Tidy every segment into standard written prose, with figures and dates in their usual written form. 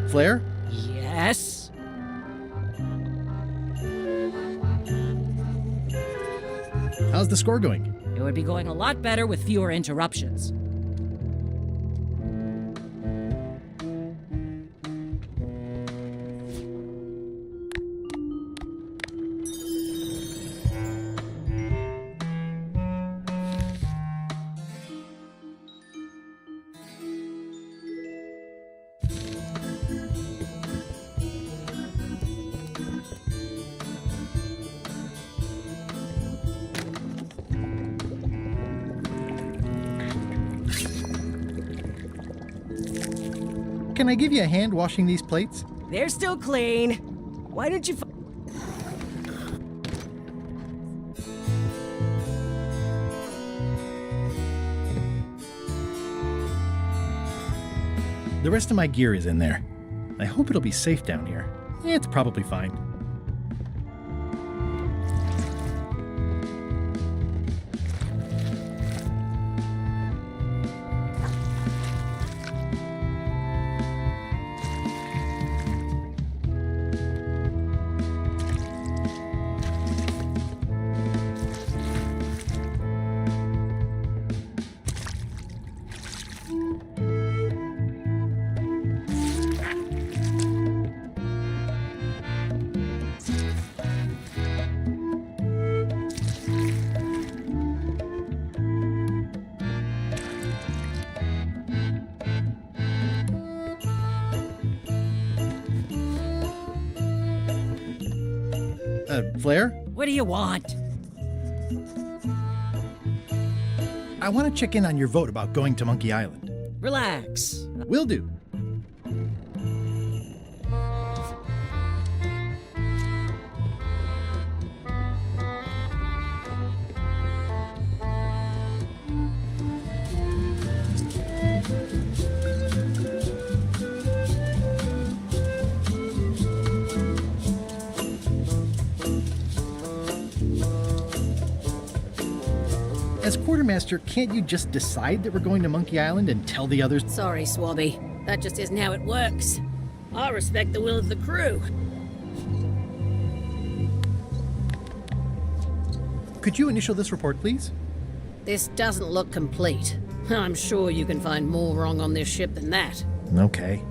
Flair? Yes? How's the score going? It would be going a lot better with fewer interruptions. Can I give you a hand washing these plates? They're still clean. Why didn't you... The rest of my gear is in there. I hope it'll be safe down here. It's probably fine. Flair? What do you want? I want to check in on your vote about going to Monkey Island. Relax. Will do. As quartermaster, can't you just decide that we're going to Monkey Island and tell the others? Sorry, Swabby. That just isn't how it works. I respect the will of the crew. Could you initial this report, please? This doesn't look complete. I'm sure you can find more wrong on this ship than that. Okay.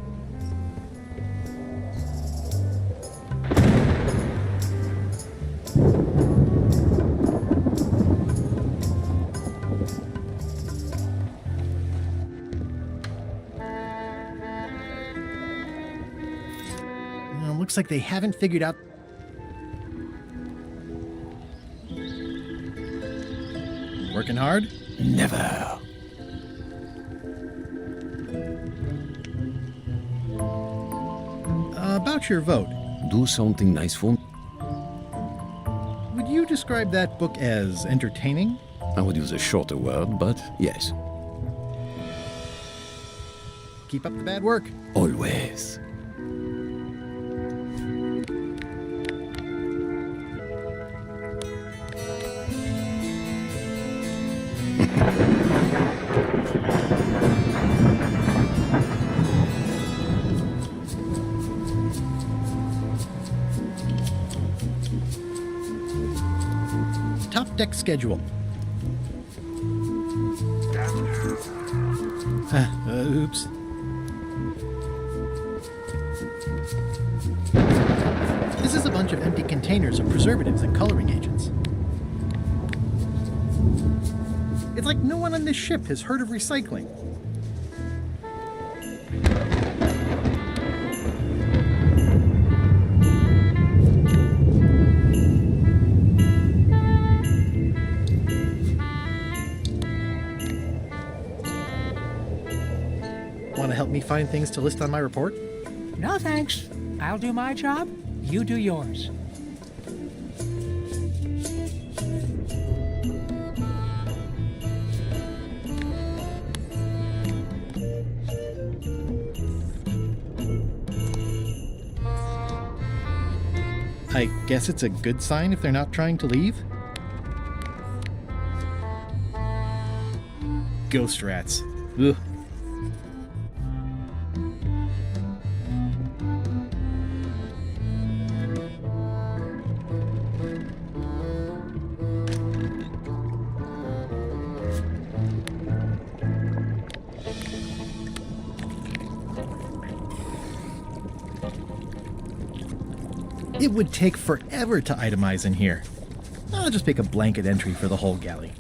Looks like they haven't figured out... Working hard? Never. About your vote. Do something nice for me. Would you describe that book as entertaining? I would use a shorter word, but yes. Keep up the bad work. Always. Top deck schedule. Oops. This is a bunch of empty containers of preservatives and coloring agents. It's like no one on this ship has heard of recycling. Want to help me find things to list on my report? No thanks. I'll do my job, you do yours. I guess it's a good sign if they're not trying to leave. Ghost rats. Ugh. It would take forever to itemize in here. I'll just make a blanket entry for the whole galley.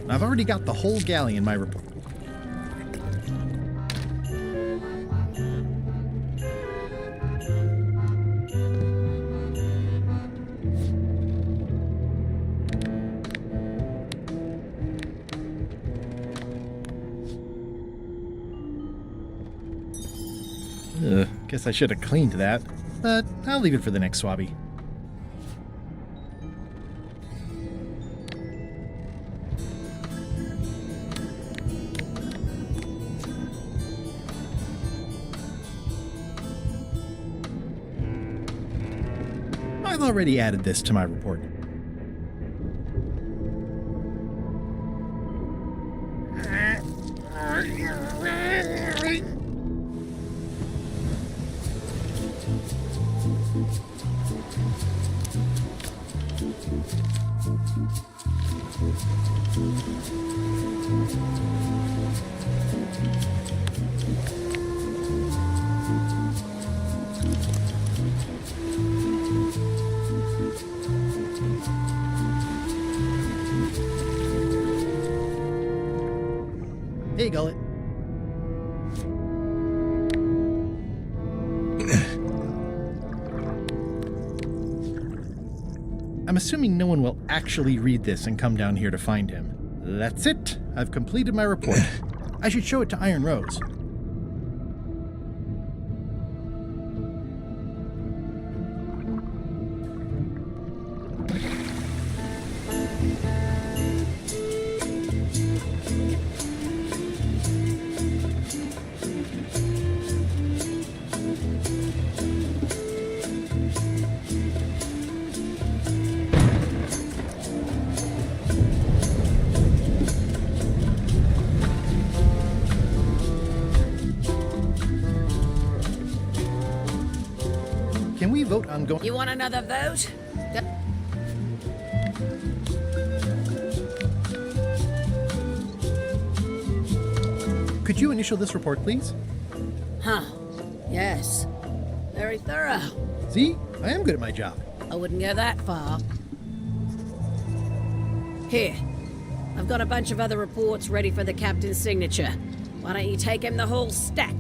I've already got the whole galley in my report. Guess I should have cleaned that, but I'll leave it for the next swabby. I've already added this to my report. Hey, Gullet. I'm assuming no one will actually read this and come down here to find him. That's it. I've completed my report. I should show it to Iron Rose. Can we vote on going? You want another vote? Could you initial this report, please? Huh. Yes. Very thorough. See? I am good at my job. I wouldn't go that far. Here. I've got a bunch of other reports ready for the captain's signature. Why don't you take him the whole stack?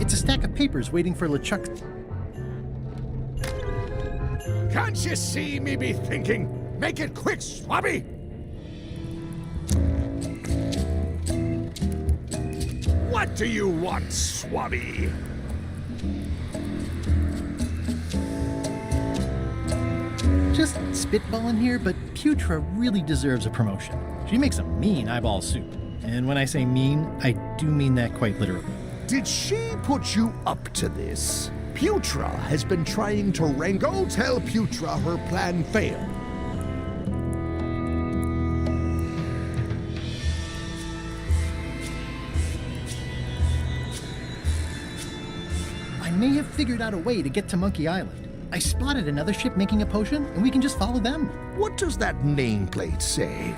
It's a stack of papers waiting for LeChuck. Can't you see me be thinking? Make it quick, Swabby! What do you want, Swabby? Just spitballing here, but Putra really deserves a promotion. She makes a mean eyeball soup. And when I say mean, I do mean that quite literally. Did she put you up to this? Putra has been trying to wrangle. Tell Putra her plan failed. I may have figured out a way to get to Monkey Island. I spotted another ship making a potion, and we can just follow them. What does that nameplate say?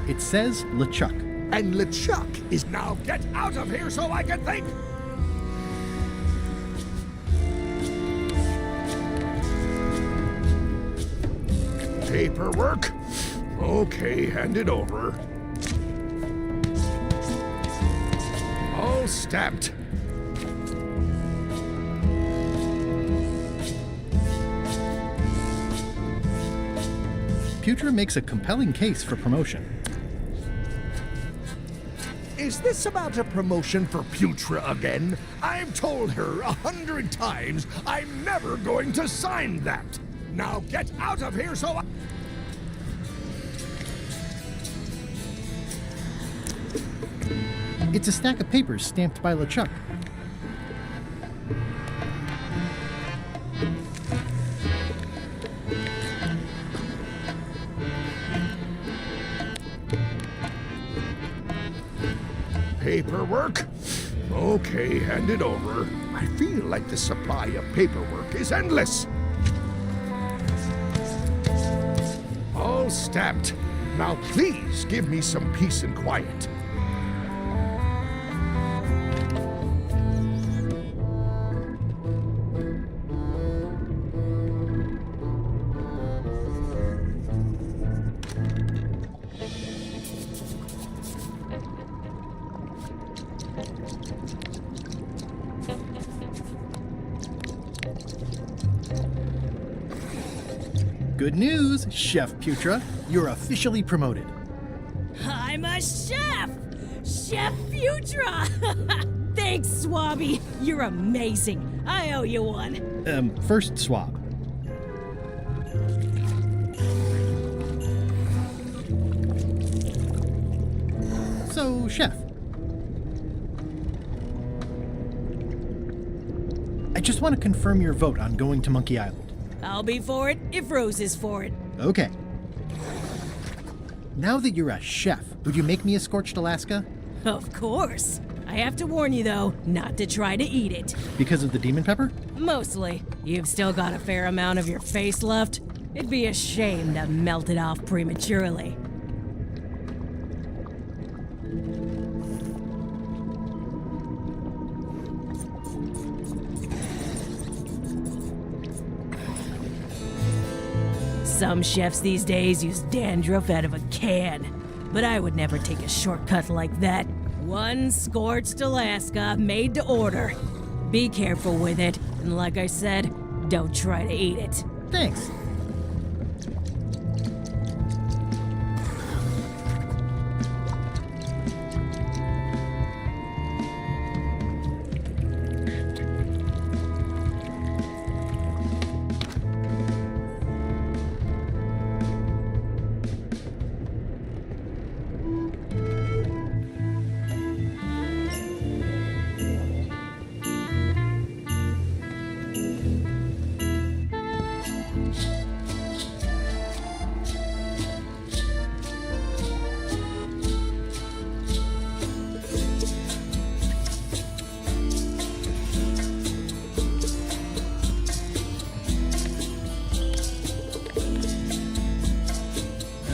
It says LeChuck. And LeChuck is now get out of here so I can think! Paperwork? Okay, hand it over. All stamped. Putra makes a compelling case for promotion. Is Is this about a promotion for Putra again? I've told her 100 times I'm never going to sign that. Now get out of here so I... It's a stack of papers stamped by LeChuck. Paperwork? Okay, hand it over. I feel like the supply of paperwork is endless. All stamped. Now please give me some peace and quiet. Good news, Chef Putra. You're officially promoted. I'm a chef! Chef Putra! Thanks, Swabby. You're amazing. I owe you one. First swab. So, Chef. I just want to confirm your vote on going to Monkey Island. I'll be for it if Rose is for it. Okay. Now that you're a chef, would you make me a scorched Alaska? Of course. I have to warn you, though, not to try to eat it. Because of the demon pepper? Mostly. You've still got a fair amount of your face left. It'd be a shame to melt it off prematurely. Some chefs these days use dandruff out of a can, but I would never take a shortcut like that. One scorched Alaska made to order. Be careful with it, and like I said, don't try to eat it. Thanks.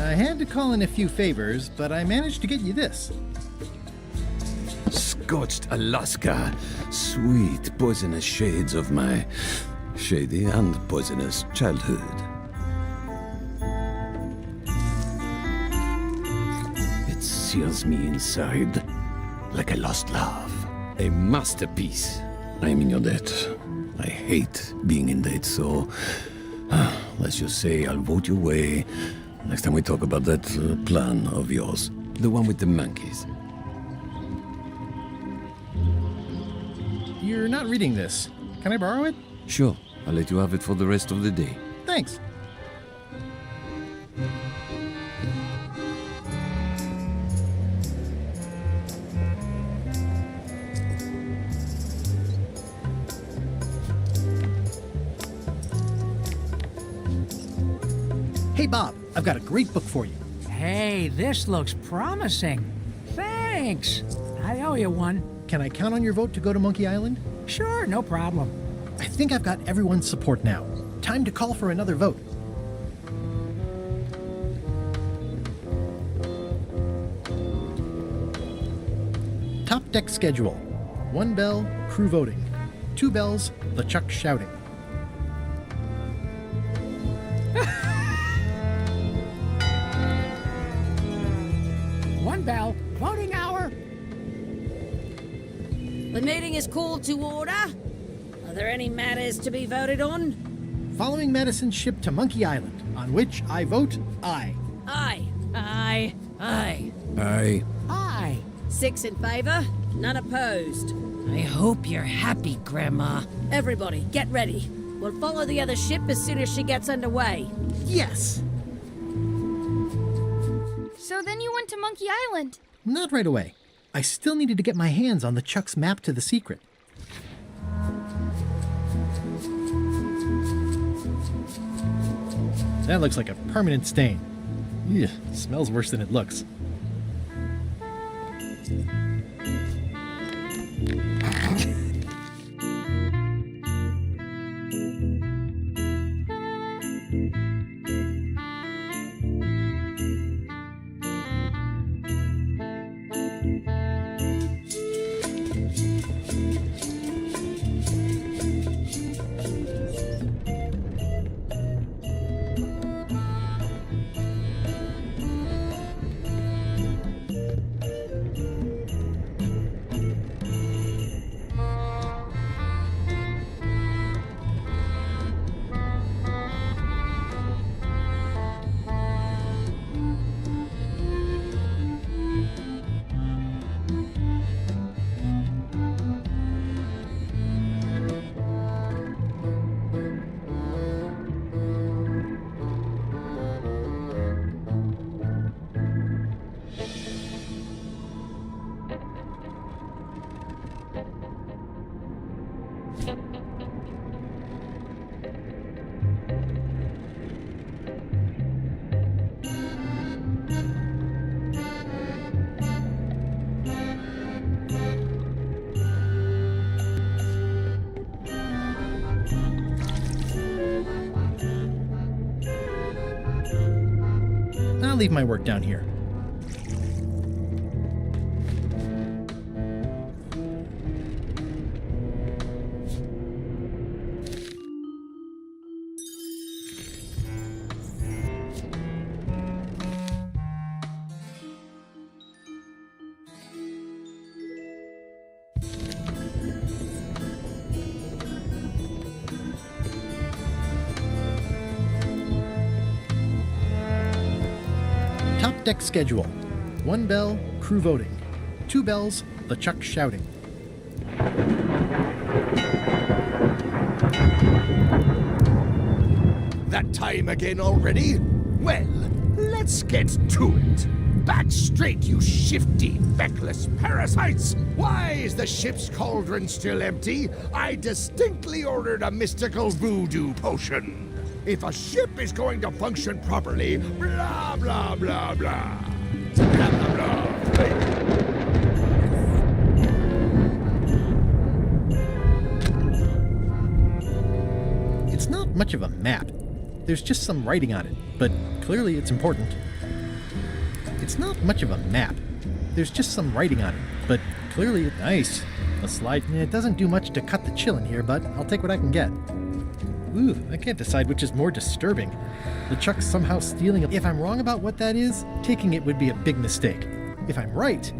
I had to call in a few favors, but I managed to get you this. Scorched Alaska. Sweet, poisonous shades of my shady and poisonous childhood. It sears me inside like a lost love. A masterpiece. I am in your debt. I hate being in debt, so let's just say I'll vote your way next time we talk about that plan of yours. The one with the monkeys. You're not reading this. Can I borrow it? Sure, I'll let you have it for the rest of the day. Thanks. Hey, Bob, I've got a great book for you. Hey, this looks promising. Thanks. I owe you one. Can I count on your vote to go to Monkey Island? Sure, no problem. I think I've got everyone's support now. Time to call for another vote. Top deck schedule. 1 bell, crew voting. 2 bells, LeChuck shouting. One bell, voting hour. The meeting is called to order. Are there any matters to be voted on? Following Madison's ship to Monkey Island, on which I vote aye. Aye. Aye. Aye. Aye. Aye. 6 in favor, none opposed. I hope you're happy, Grandma. Everybody, get ready. We'll follow the other ship as soon as she gets underway. Yes! So then you went to Monkey Island. Not right away. I still needed to get my hands on the Chuck's map to the secret. That looks like a permanent stain. Ew, smells worse than it looks. I'll leave my work down here. Top deck schedule. 1 bell, crew voting. 2 bells, the Chuck shouting. That time again already? Well, let's get to it. Back straight, you shifty, feckless parasites! Why is the ship's cauldron still empty? I distinctly ordered a mystical voodoo potion. If a ship is going to function properly, blah, blah, blah, blah. Blah, blah, blah. It's not much of a map. There's just some writing on it, but clearly it's important. It's not much of a map. There's just some writing on it, but clearly it's nice. A slide, it doesn't do much to cut the chill in here, but I'll take what I can get. Ooh, I can't decide which is more disturbing. The Chuck's somehow stealing it. If I'm wrong about what that is, taking it would be a big mistake. If I'm right,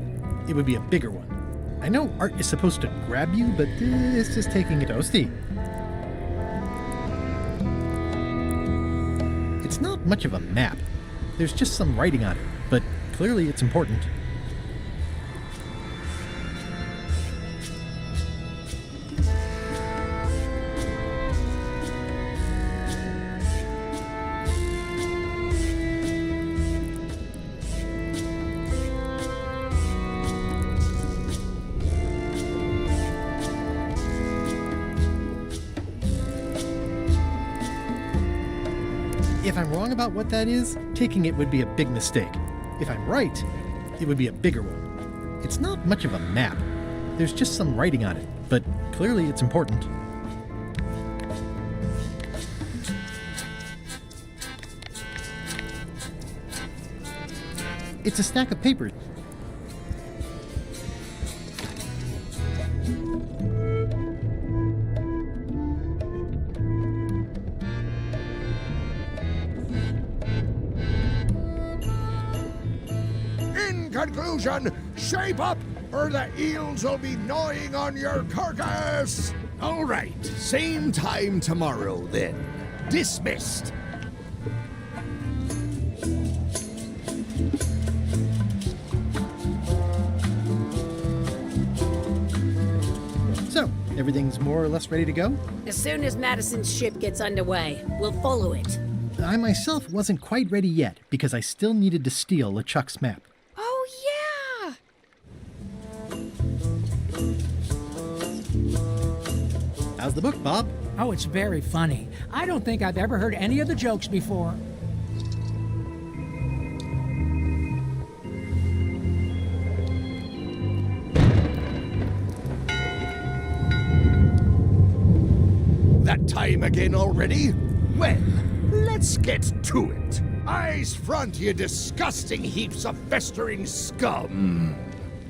it would be a bigger one. I know art is supposed to grab you, but it's just taking it toasty. It's not much of a map. There's just some writing on it, but clearly it's important. If I'm wrong about what that is, taking it would be a big mistake. If I'm right, it would be a bigger one. It's not much of a map. There's just some writing on it, but clearly it's important. It's a stack of papers. In conclusion, shape up, or the eels will be gnawing on your carcass. All right, same time tomorrow then. Dismissed. So, everything's more or less ready to go? As soon as Madison's ship gets underway, we'll follow it. I myself wasn't quite ready yet because I still needed to steal LeChuck's map. Oh, yeah! How's the book, Bob? Oh, it's very funny. I don't think I've ever heard any of the jokes before. That time again already? Well, let's get to it. Eyes front, you disgusting heaps of festering scum.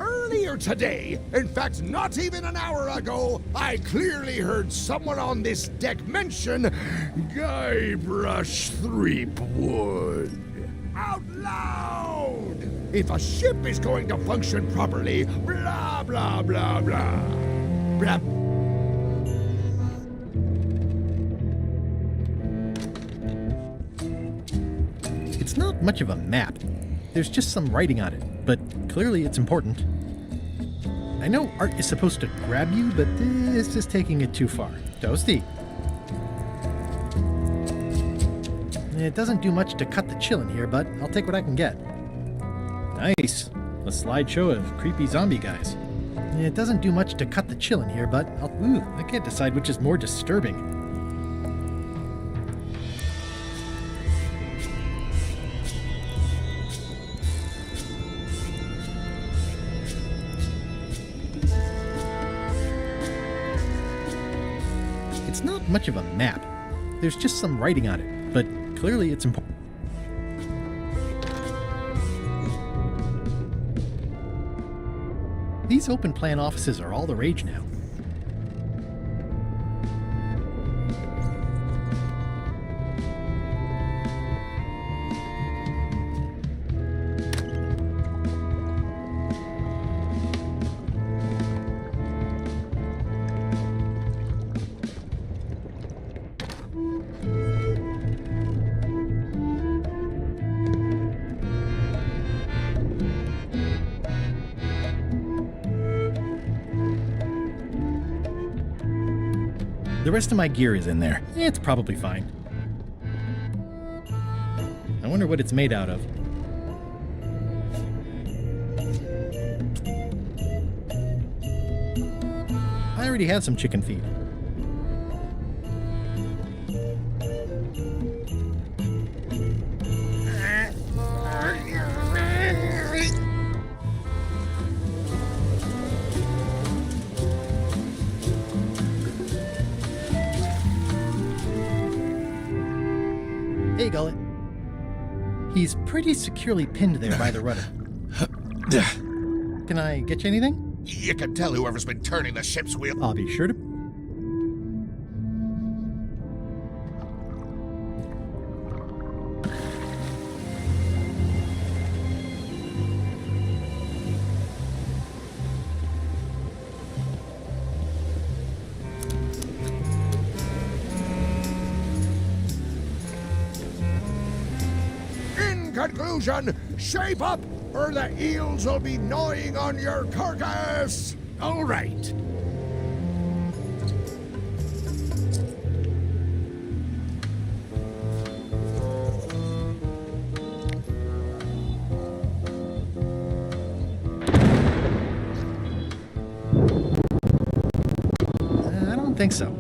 Earlier today, in fact, not even an hour ago, I clearly heard someone on this deck mention Guybrush Threepwood. Out loud! If a ship is going to function properly, blah, blah, blah, blah. Blah. It's not much of a map. There's just some writing on it, but clearly it's important. I know art is supposed to grab you, but this is taking it too far. Toasty. It doesn't do much to cut the chill in here, but I'll take what I can get. Nice. A slideshow of creepy zombie guys. It doesn't do much to cut the chill in here, but I can't decide which is more disturbing. It's not much of a map. There's just some writing on it, but clearly it's important. These open plan offices are all the rage now. The rest of my gear is in there. It's probably fine. I wonder what it's made out of. I already have some chicken feed. Hey, Gullet. He's pretty securely pinned there by the rudder. Can I get you anything? You can tell whoever's been turning the ship's wheel. I'll be sure to. In conclusion, shape up, or the eels will be gnawing on your carcass. All right. I don't think so.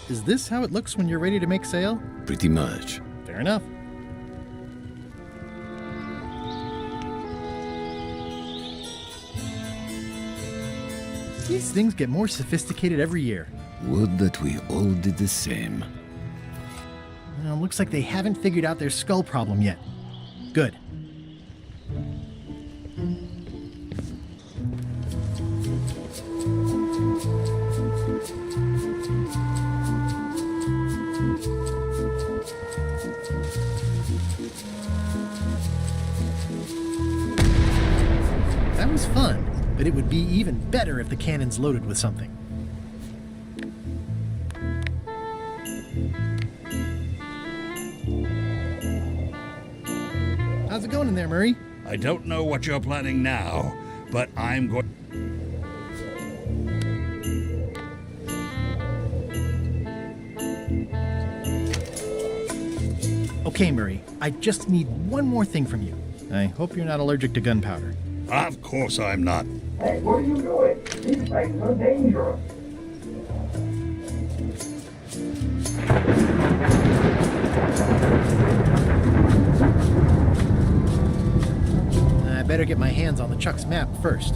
Is this how it looks when you're ready to make sail? Pretty much. Fair enough. These things get more sophisticated every year. Would that we all did the same. Well, looks like they haven't figured out their skull problem yet. Good. That was fun, but it would be even better if the cannon's loaded with something. How's it going in there, Murray? I don't know what you're planning now, but I'm going... Okay, Murray, I just need one more thing from you. I hope you're not allergic to gunpowder. Of course I'm not. Hey, what are you doing? These things are dangerous. I better get my hands on the Chuck's map first.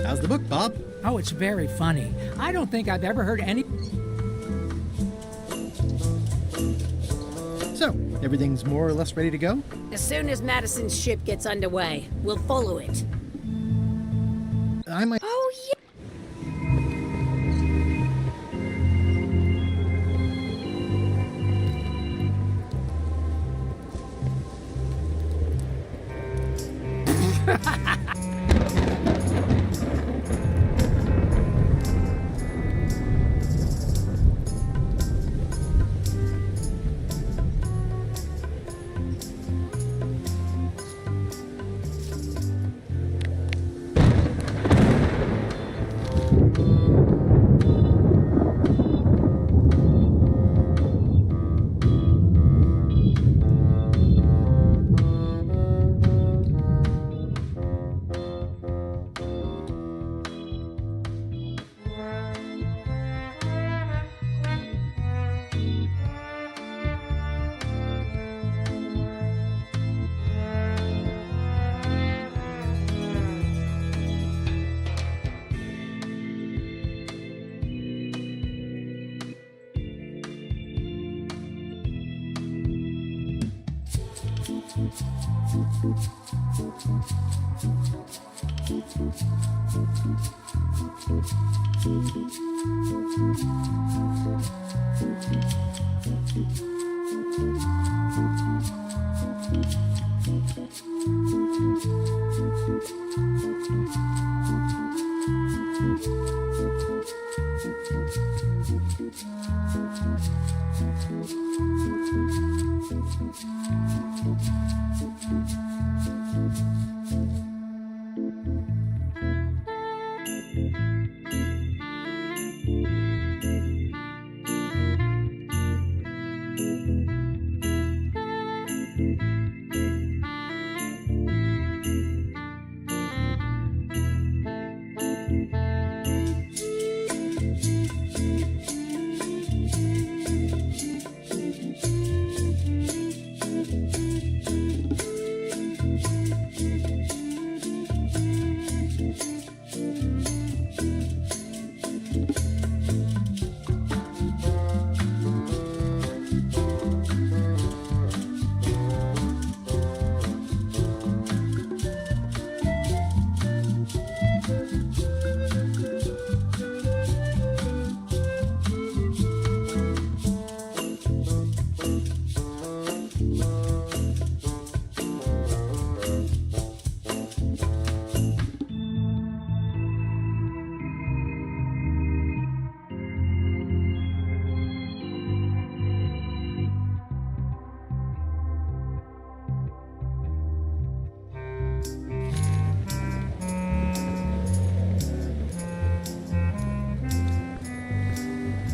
How's the book, Bob? Oh, it's very funny. I don't think I've ever heard any... So, everything's more or less ready to go? As soon as Madison's ship gets underway, we'll follow it. I might... Oh, yeah.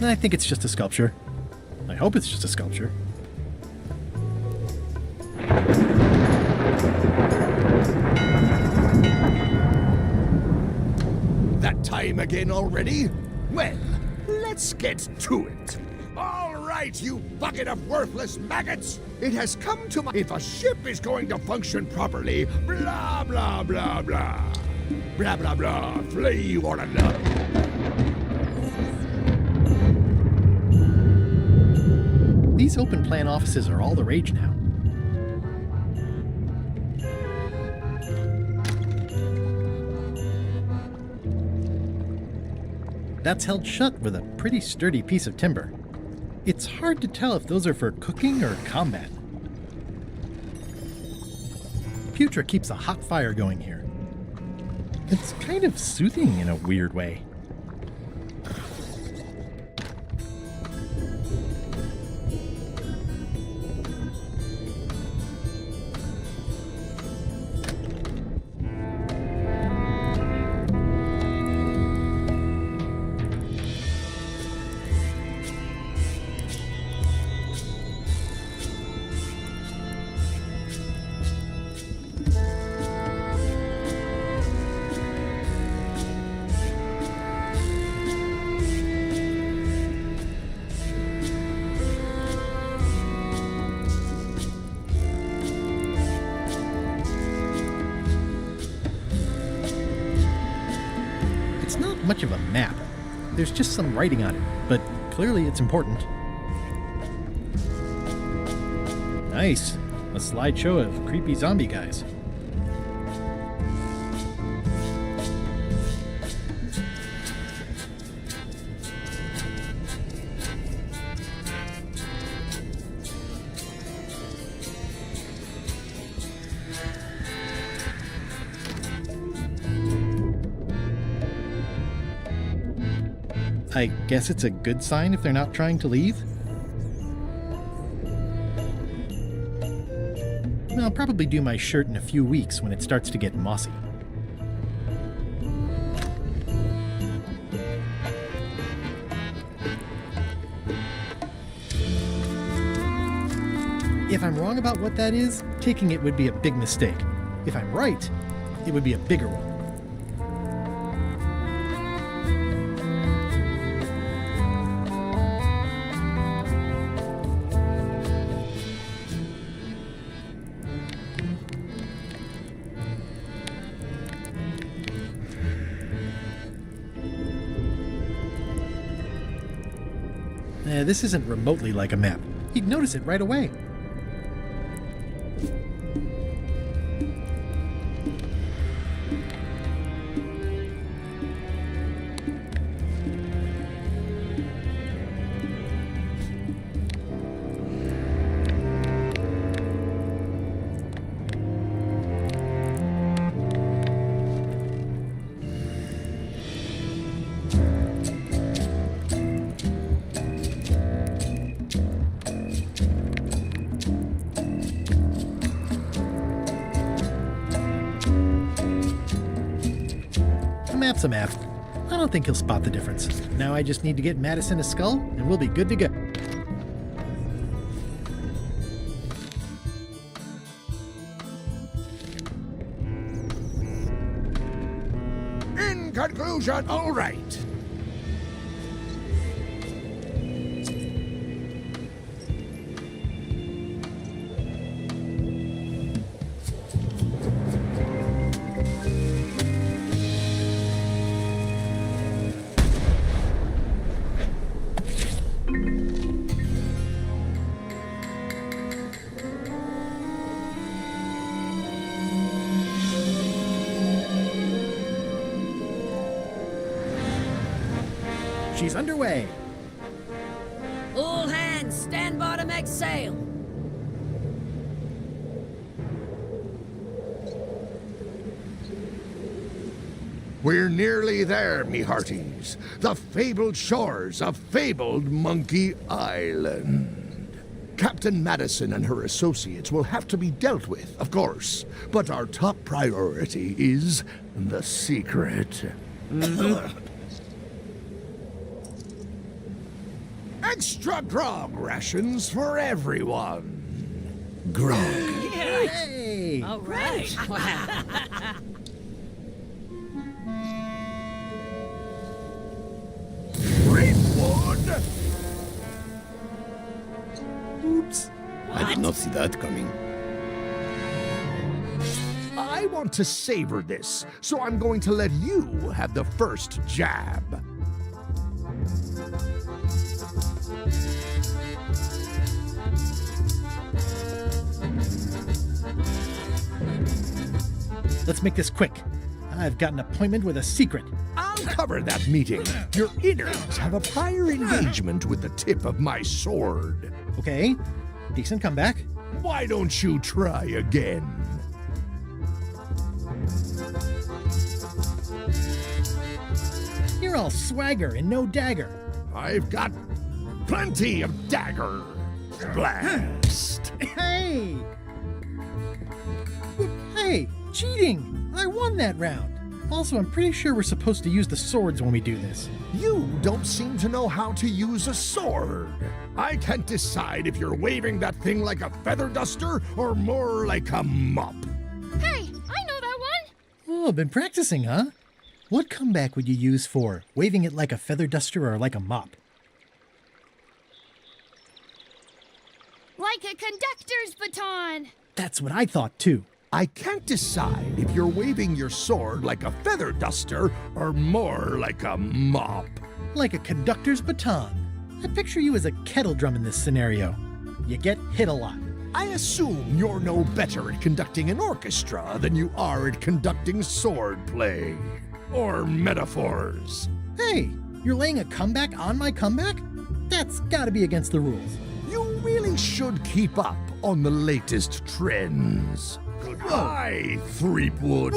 I think it's just a sculpture. I hope it's just a sculpture. That time again already? Well, let's get to it. All right, you bucket of worthless maggots. It has come to my... If a ship is going to function properly, blah, blah, blah, blah. Blah, blah, blah. Flay you ought to love. These open plan offices are all the rage now. That's held shut with a pretty sturdy piece of timber. It's hard to tell if those are for cooking or combat. Putra keeps a hot fire going here. It's kind of soothing in a weird way. It's not much of a map. There's just some writing on it, but clearly it's important. Nice. A slideshow of creepy zombie guys. I guess it's a good sign if they're not trying to leave. I'll probably do my shirt in a few weeks when it starts to get mossy. If I'm wrong about what that is, taking it would be a big mistake. If I'm right, it would be a bigger one. This isn't remotely like a map. He'd notice it right away. Map's a map. I don't think he'll spot the difference. Now I just need to get Madison a skull, and we'll be good to go. In conclusion, all right. She's underway. All hands, stand by to make sail. We're nearly there, me hearties. The fabled shores of fabled Monkey Island. Captain Madison and her associates will have to be dealt with, of course. But our top priority is the secret. Extra grog rations for everyone. Grog. Hey! All right. Greenwood! Oops. I did not see that coming. I want to savor this, so I'm going to let you have the first jab. Let's make this quick. I've got an appointment with a secret. I'll cover that meeting. Your innards have a prior engagement with the tip of my sword. Okay, decent comeback. Why don't you try again? You're all swagger and no dagger. I've got plenty of dagger. Blast! Hey! Hey, cheating! I won that round. Also, I'm pretty sure we're supposed to use the swords when we do this. You don't seem to know how to use a sword. I can't decide if you're waving that thing like a feather duster or more like a mop. Hey, I know that one! Oh, been practicing, huh? What comeback would you use for waving it like a feather duster or like a mop? Like a conductor's baton! That's what I thought too. I can't decide if you're waving your sword like a feather duster or more like a mop. Like a conductor's baton. I picture you as a kettle drum in this scenario. You get hit a lot. I assume you're no better at conducting an orchestra than you are at conducting sword play. Or metaphors. Hey, you're laying a comeback on my comeback? That's gotta be against the rules. You really should keep up on the latest trends. Goodbye, Threepwood.